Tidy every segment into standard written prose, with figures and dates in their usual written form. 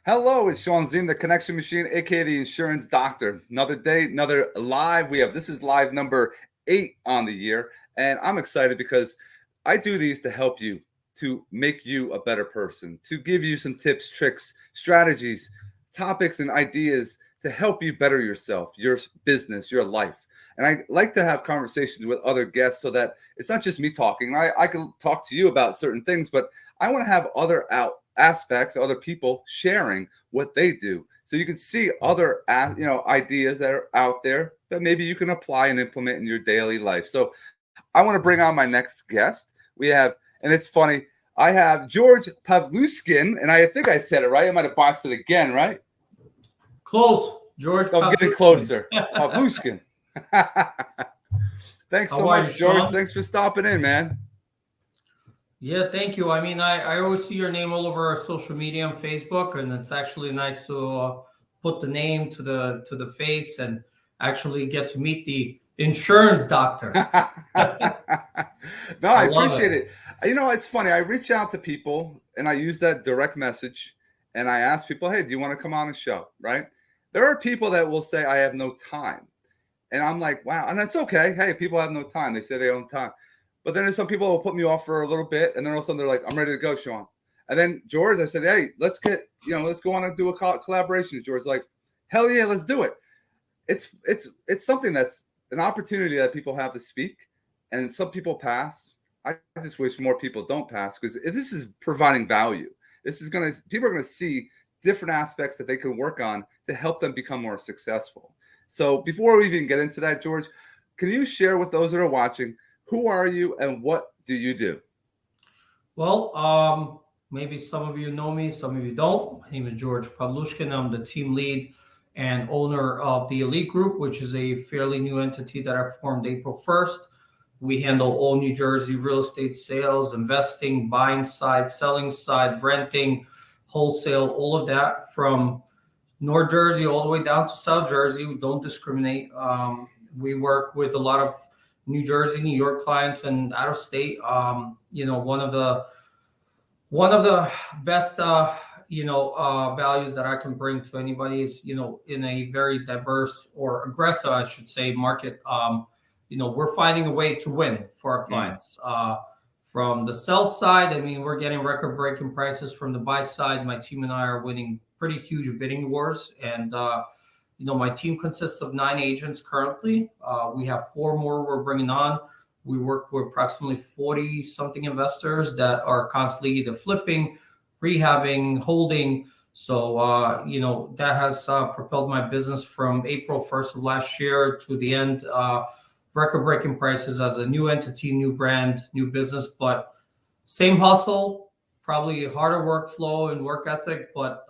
Hello, it's Shawn Ziem, the Connection Machine, aka the Insurance Doctor. Another day, another live. This is live number 8 on the year, and I'm excited because I do these to help you, to make you a better person, to give you some tips, tricks, strategies, topics, and ideas to help you better yourself, your business, your life. And I like to have conversations with other guests so that it's not just me talking. I can talk to you about certain things, but I want to have other aspects, other people sharing what they do, so you can see other ideas that are out there that maybe you can apply and implement in your daily life. So I want to bring on my next guest. We have, and it's funny, I have George Pavlushkin, and I think I said it right. I might have botched it again, right? Close, George. I'm getting closer. Pavlushkin. Thanks so much, George. Thanks for stopping in, man. Yeah, thank you. I mean, I always see your name all over social media on Facebook, and it's actually nice to put the name to the face and actually get to meet the insurance doctor. No, I appreciate it. You know, it's funny. I reach out to people and I use that direct message and I ask people, hey, do you want to come on the show? Right? There are people that will say, I have no time. And I'm like, wow. And that's okay. Hey, people have no time. They say they own time. But then there's some people who will put me off for a little bit. And then all of a sudden they're like, I'm ready to go, Shawn. And then George, I said, hey, let's go on and do a collaboration. George's like, hell yeah, let's do it. It's something that's an opportunity that people have to speak. And some people pass. I just wish more people don't pass, because this is providing value. People are going to see different aspects that they can work on to help them become more successful. So before we even get into that, George, can you share with those that are watching, who are you and what do you do? Well, maybe some of you know me, some of you don't. My name is George Pavlushkin. I'm the team lead and owner of the Elite Group, which is a fairly new entity that I formed April 1st. We handle all New Jersey real estate sales, investing, buying side, selling side, renting, wholesale, all of that from North Jersey all the way down to South Jersey. We don't discriminate. We work with a lot of New Jersey, New York clients and out of state. One of the best values that I can bring to anybody is, in a very diverse or aggressive, I should say, market. We're finding a way to win for our clients. From the sell side, I mean, we're getting record-breaking prices. From the buy side, my team and I are winning pretty huge bidding wars. And, my team consists of 9 agents currently. We have 4 more we're bringing on. We work with approximately 40-something investors that are constantly either flipping, rehabbing, holding. So, that has propelled my business from April 1st of last year to the end. Record-breaking prices as a new entity, new brand, new business, but same hustle, probably harder workflow and work ethic, but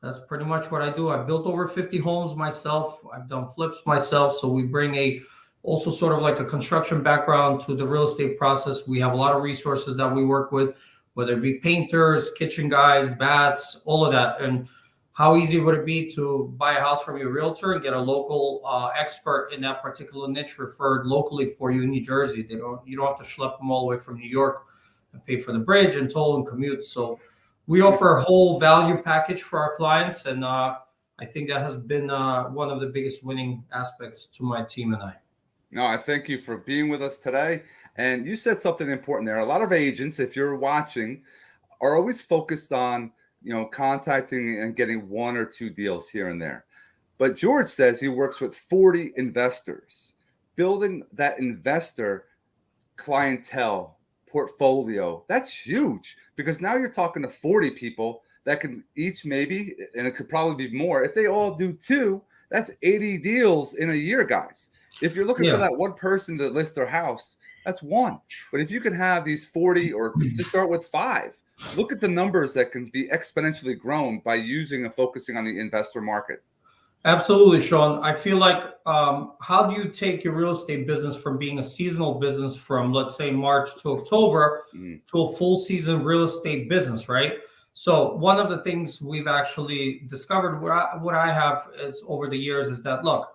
that's pretty much what I do. I built over 50 homes myself. I've done flips myself. So we bring also sort of like a construction background to the real estate process. We have a lot of resources that we work with, whether it be painters, kitchen guys, baths, all of that. And how easy would it be to buy a house from your realtor and get a local expert in that particular niche referred locally for you in New Jersey? You don't have to schlep them all the way from New York and pay for the bridge and toll and commute. So we offer a whole value package for our clients, and I think that has been one of the biggest winning aspects to my team and I. No, I thank you for being with us today. And you said something important there. A lot of agents, if you're watching, are always focused on contacting and getting 1 or 2 deals here and there. But George says he works with 40 investors, building that investor clientele portfolio. That's huge, because now you're talking to 40 people that can each maybe, and it could probably be more, if they all do 2, that's 80 deals in a year, guys. If you're looking for that one person to list their house, that's 1. But if you could have these 40, or to start with 5, look at the numbers that can be exponentially grown by using and focusing on the investor market. Absolutely, Shawn. I feel like, how do you take your real estate business from being a seasonal business from, let's say, March to October to a full season real estate business, right? So one of the things we've actually discovered, what I have is over the years, is that, look,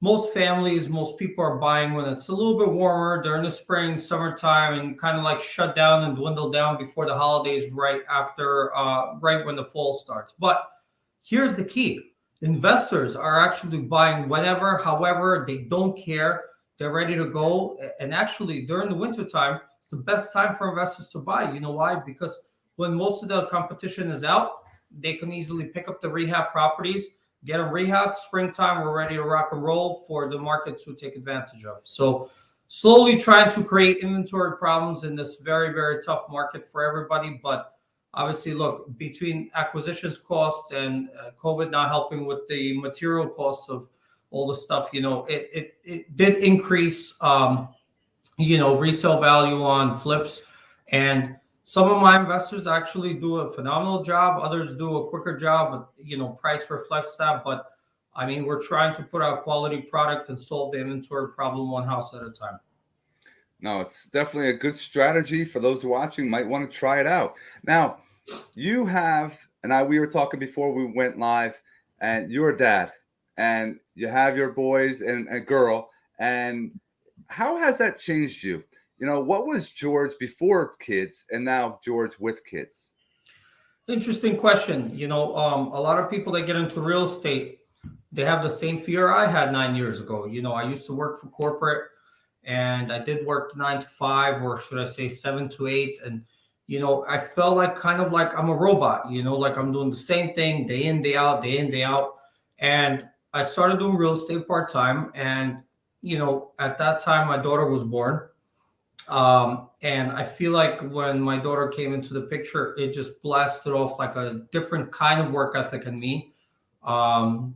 most families, most people are buying when it's a little bit warmer during the spring, summertime, and kind of like shut down and dwindle down before the holidays, right after, right when the fall starts. But here's the key: investors are actually buying whenever, however, they don't care. They're ready to go. And actually, during the winter time, it's the best time for investors to buy. You know why? Because when most of the competition is out, they can easily pick up the rehab properties, get a rehab. Springtime, we're ready to rock and roll for the market to take advantage of. So, slowly trying to create inventory problems in this very, very tough market for everybody. But obviously, look, between acquisitions costs and COVID not helping with the material costs of all the stuff, it did increase, resale value on flips. And some of my investors actually do a phenomenal job. Others do a quicker job, but price reflects that. But I mean, we're trying to put out quality product and solve the inventory problem one house at a time. No, it's definitely a good strategy for those watching. Might want to try it out. Now, you have, we were talking before we went live, and you're a dad, and you have your boys and a girl. And how has that changed you? What was George before kids and now George with kids? Interesting question. A lot of people that get into real estate, they have the same fear I had 9 years ago. I used to work for corporate, and I did work 9 to 5, or should I say 7 to 8. And, I felt like kind of like I'm a robot, like I'm doing the same thing day in, day out, day in, day out. And I started doing real estate part time. And, at that time, my daughter was born. And I feel like when my daughter came into the picture, it just blasted off like a different kind of work ethic in me. Um,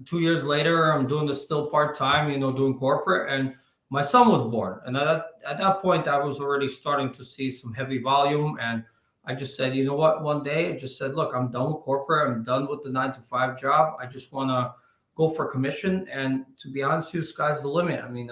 2 years later, I'm doing this still part time, doing corporate, and my son was born. And at that point, I was already starting to see some heavy volume. And I just said, you know what? One day, I just said, look, I'm done with corporate. I'm done with the 9 to 5 job. I just want to go for commission. And to be honest with you, sky's the limit. I mean,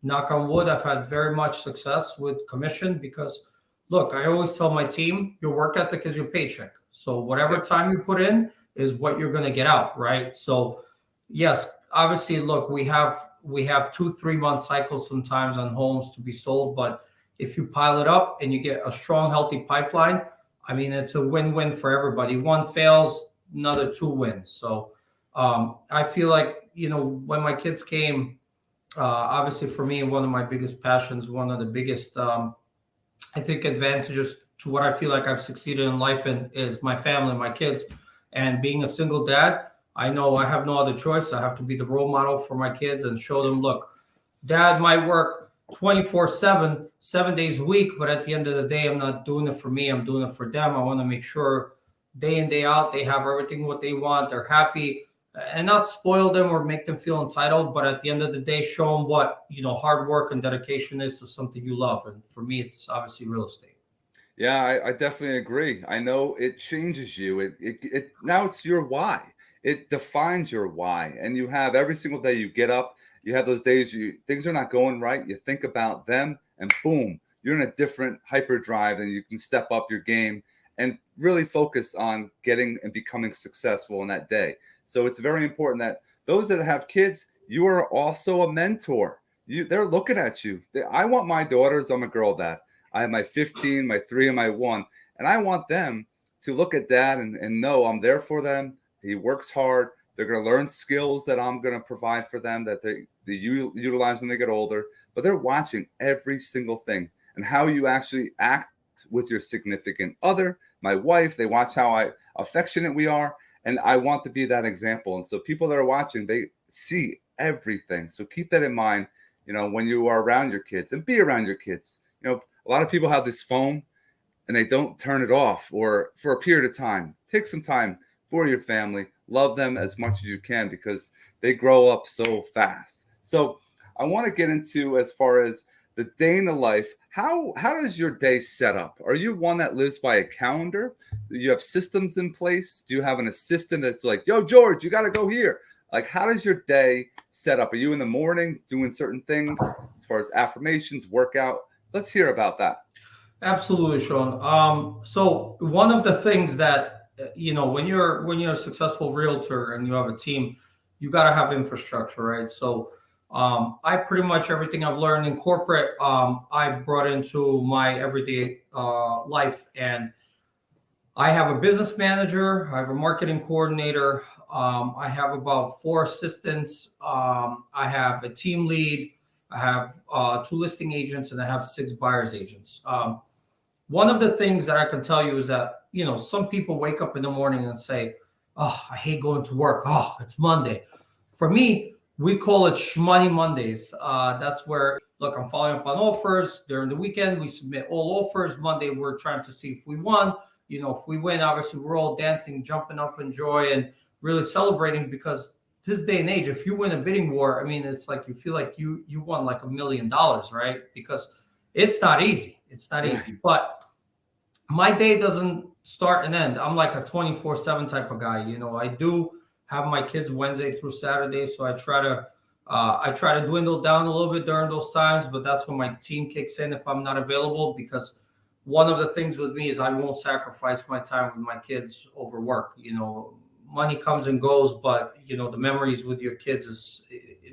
knock on wood, I've had very much success with commission because, look, I always tell my team, your work ethic is your paycheck. So whatever time you put in is what you're going to get out, right? So yes, obviously, look, we have 2-3 month cycles sometimes on homes to be sold, but if you pile it up and you get a strong, healthy pipeline, I mean, it's a win-win for everybody. One fails, another two wins. So I feel like, when my kids came, obviously for me, one of my biggest passions, one of the biggest, I think, advantages to what I feel like I've succeeded in life in is my family, my kids. And being a single dad, I know I have no other choice. I have to be the role model for my kids and show them, look, dad might work 24/7, 7 days a week, but at the end of the day, I'm not doing it for me. I'm doing it for them. I want to make sure day in, day out, they have everything what they want. They're happy, and not spoil them or make them feel entitled. But at the end of the day, show them what, hard work and dedication is to something you love. And for me, it's obviously real estate. Yeah, I definitely agree. I know it changes you. It now it's your why. It defines your why. And you have every single day you get up, you have those days things are not going right. You think about them and boom, you're in a different hyperdrive and you can step up your game and really focus on getting and becoming successful in that day. So it's very important that those that have kids, you are also a mentor. They're looking at you. I want my daughters, I'm a girl dad. I have my 15, my 3, and my 1. And I want them to look at dad and know I'm there for them. He works hard. They're going to learn skills that I'm going to provide for them that they utilize when they get older. But they're watching every single thing and how you actually act with your significant other, my wife. They watch how affectionate we are. And I want to be that example. And so people that are watching, they see everything. So keep that in mind, when you are around your kids and be around your kids. A lot of people have this phone and they don't turn it off or for a period of time. Take some time for your family. Love them as much as you can because they grow up so fast. So I want to get into as far as the day in the life. How does your day set up? Are you one that lives by a calendar? Do you have systems in place? Do you have an assistant that's like, yo, George, you got to go here? Like, how does your day set up? Are you in the morning doing certain things as far as affirmations, workout? Let's hear about that. Absolutely, Shawn. So one of the things that when you're a successful realtor and you have a team, you got to have infrastructure, right? So I pretty much everything I've learned in corporate, I brought into my everyday life. And I have a business manager, I have a marketing coordinator, I have about 4 assistants, I have a team lead, I have 2 listing agents, and I have 6 buyers agents. One of the things that I can tell you is that, some people wake up in the morning and say, "Oh, I hate going to work. Oh, it's Monday." For me, we call it Shmoney Mondays. That's where, look, I'm following up on offers. During the weekend, we submit all offers. Monday, we're trying to see if we won. If we win, obviously, we're all dancing, jumping up in joy, and really celebrating, because this day and age, if you win a bidding war, I mean, it's like you feel like you won like $1 million, right? Because it's not easy. It's not easy. But my day doesn't start and end. I'm like a 24/7 type of guy. I do have my kids Wednesday through Saturday, so I try to dwindle down a little bit during those times, but that's when my team kicks in if I'm not available, because one of the things with me is I won't sacrifice my time with my kids over work. Money comes and goes, but the memories with your kids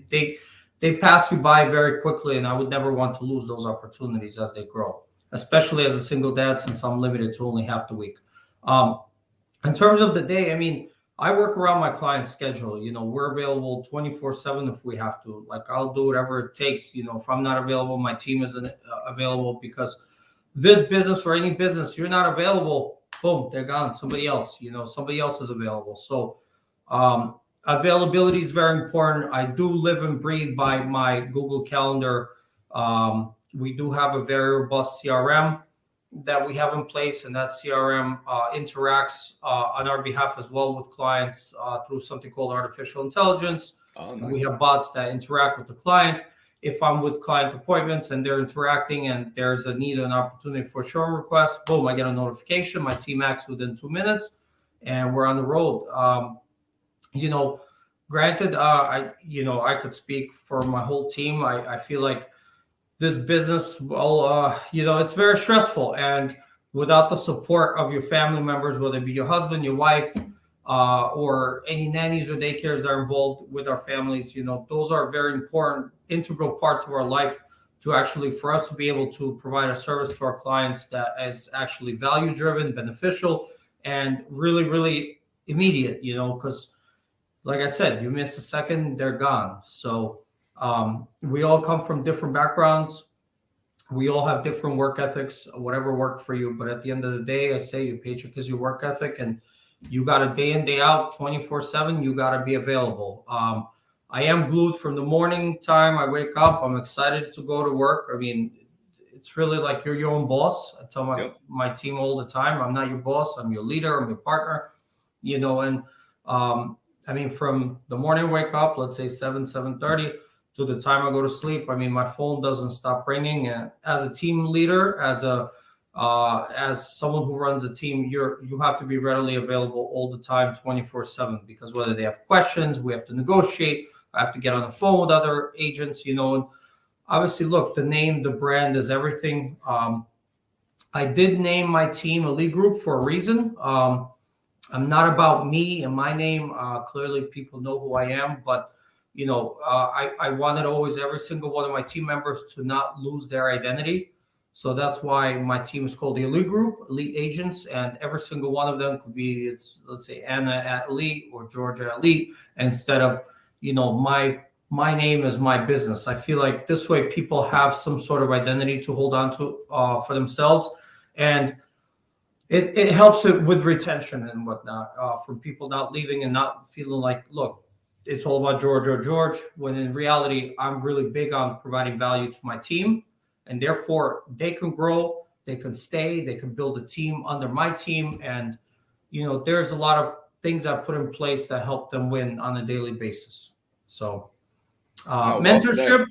they pass you by very quickly, and I would never want to lose those opportunities as they grow, especially as a single dad, since I'm limited to only half the week. In terms of the day, I mean, I work around my client's schedule. We're available 24/7 if we have to. Like, I'll do whatever it takes. If I'm not available, my team isn't available, because this business, or any business, you're not available, boom, they're gone. Somebody else, somebody else is available. So availability is very important. I do live and breathe by my Google Calendar. We do have a very robust CRM that we have in place, and that CRM interacts on our behalf as well with clients through something called artificial intelligence. Oh, nice. We have bots that interact with the client. If I'm with client appointments and they're interacting and there's a need, an opportunity for a showroom request, boom, I get a notification. My team acts within 2 minutes, and we're on the road. Granted, I could speak for my whole team. I feel like this business, well, it's very stressful, and without the support of your family members, whether it be your husband, your wife, or any nannies or daycares that are involved with our families, those are very important, integral parts of our life, to actually, for us to be able to provide a service to our clients that is actually value driven, beneficial, and really, really immediate, because like I said, you miss a second, they're gone. So we all come from different backgrounds. We all have different work ethics, whatever worked for you. But at the end of the day, I say your paycheck is your work ethic, and you got a day in, day out, 24/7. You got to be available. I am glued from the morning time. I wake up. I'm excited to go to work. I mean, it's really like you're your own boss. I tell my team all the time, I'm not your boss. I'm your leader. I'm your partner. And I mean, from the morning I wake up, let's say 7:30, to the time I go to sleep, I mean, my phone doesn't stop ringing. And as a team leader, as someone who runs a team, you have to be readily available all the time, 24/7, because whether they have questions, we have to negotiate. I have to get on the phone with other agents, and obviously, look, the brand is everything. I did name my team Elite Group for a reason. I'm not about me and my name. Clearly, people know who I am, but I wanted always every single one of my team members to not lose their identity. So that's why my team is called the Elite Group, Elite Agents, and every single one of them could be, let's say Anna at Elite or Georgia at Elite, instead of, my name is my business. I feel like this way people have some sort of identity to hold on to for themselves. And it helps it with retention and whatnot, from people not leaving and not feeling like, look, it's all about George or George, when in reality, I'm really big on providing value to my team, and therefore they can grow, they can stay, they can build a team under my team. And, there's a lot of things I put in place that help them win on a daily basis. So mentorship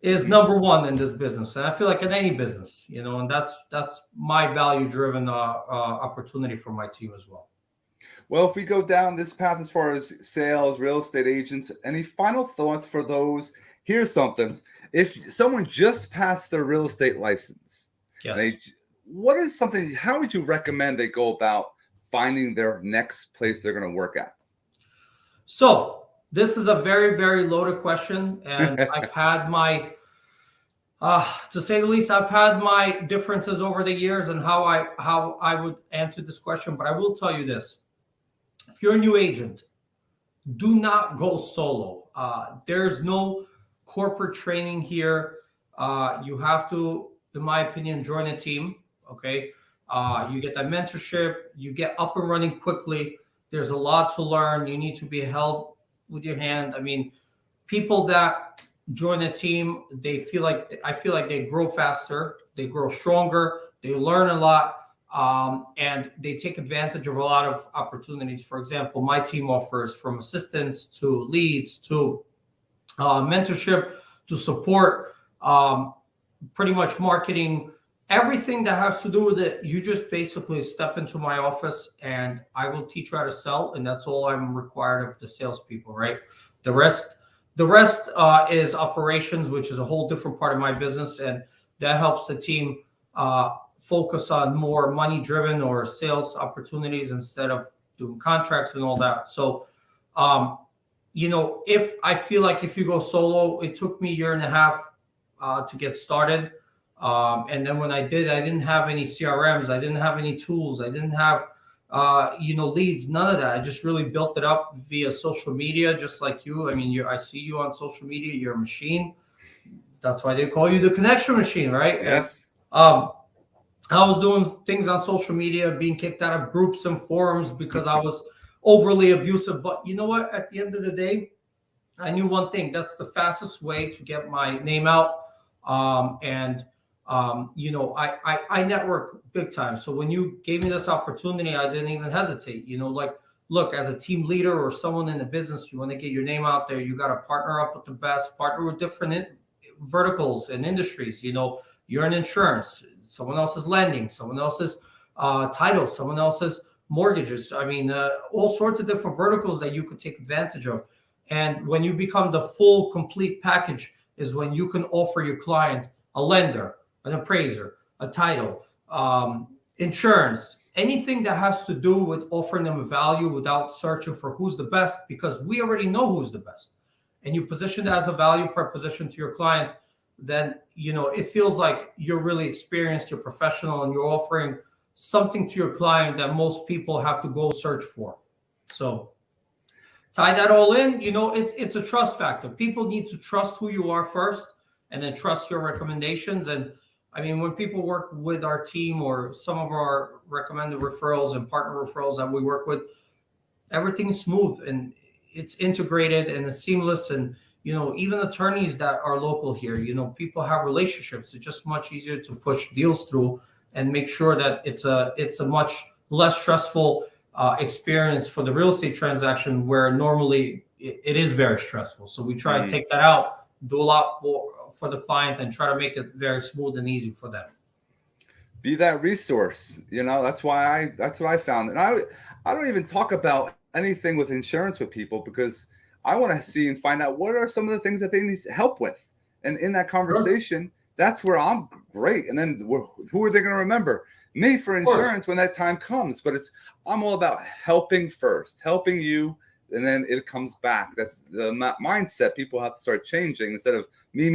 is number one in this business. And I feel like in any business, and that's my value driven opportunity for my team as well. Well, if we go down this path as far as sales, real estate agents, any final thoughts for those? Here's something. If someone just passed their real estate license, yes, how would you recommend they go about finding their next place they're going to work at? So This is a very, very loaded question, and I've had my, to say the least, I've had my differences over the years and how I would answer this question. But I will tell you this: if you're a new agent, do not go solo. There's no corporate training here. You have to, in my opinion, join a team. Okay, you get that mentorship. You get up and running quickly. There's a lot to learn. You need to be held with your hand. I mean, people that join a team, I feel like they grow faster, they grow stronger, they learn a lot, and they take advantage of a lot of opportunities. For example, my team offers from assistance to leads to mentorship to support, pretty much marketing, everything that has to do with it. You just basically step into my office and I will teach you how to sell, and that's all I'm required of the salespeople, right? The rest is operations, which is a whole different part of my business, and that helps the team focus on more money-driven or sales opportunities instead of doing contracts and all that. So, if I feel like if you go solo, it took me a year and a half to get started. And then when I did, I didn't have any CRMs. I didn't have any tools. I didn't have, leads, none of that. I just really built it up via social media, just like you. I mean, I see you on social media. You're a machine. That's why they call you the connection machine, right? Yes. I was doing things on social media, being kicked out of groups and forums because I was overly abusive. But you know what? At the end of the day, I knew one thing. That's the fastest way to get my name out. I network big time. So when you gave me this opportunity, I didn't even hesitate. Look, as a team leader or someone in the business, you want to get your name out there. You got to partner up with the best, partner with different verticals and industries. You're in insurance, someone else is lending, someone else's title, someone else's mortgages. I mean, all sorts of different verticals that you could take advantage of. And when you become the full, complete package is when you can offer your client a lender, an appraiser, a title, insurance, anything that has to do with offering them a value without searching for who's the best, because we already know who's the best. And you position it as a value proposition to your client, then, it feels like you're really experienced, you're professional, and you're offering something to your client that most people have to go search for. So tie that all in, it's a trust factor. People need to trust who you are first and then trust your recommendations. And I mean, when people work with our team or some of our recommended referrals and partner referrals that we work with, everything's smooth and it's integrated and it's seamless. And, even attorneys that are local here, people have relationships. It's just much easier to push deals through and make sure that it's a much less stressful experience for the real estate transaction, where normally it is very stressful. So we try to take that out, do a lot for the client, and try to make it very smooth and easy for them. Be that resource. That's what I found. And I don't even talk about anything with insurance with people because I want to see and find out what are some of the things that they need help with. And in that conversation, that's where I'm great. And then who are they going to remember? Me for insurance when that time comes. But I'm all about helping first, helping you, and then it comes back. That's the mindset people have to start changing. Instead of me.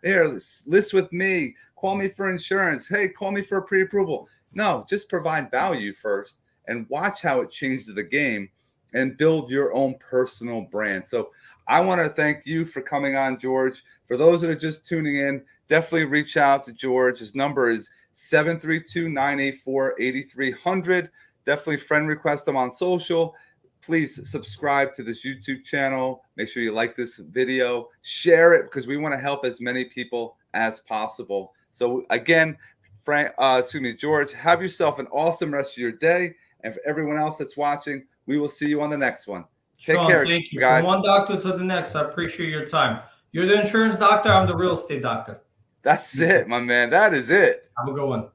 Here, list with me. Call me for insurance. Hey, call me for a pre-approval. No, just provide value first and watch how it changes the game and build your own personal brand. So I want to thank you for coming on, George. For those that are just tuning in, definitely reach out to George. His number is 732-984-8300. Definitely friend request him on social. Please subscribe to this YouTube channel. Make sure you like this video. Share it because we want to help as many people as possible. So again, George, have yourself an awesome rest of your day. And for everyone else that's watching, we will see you on the next one. Take care, thank you. Guys. From one doctor to the next, I appreciate your time. You're the insurance doctor. I'm the real estate doctor. That's it, my man. That is it. Have a good one.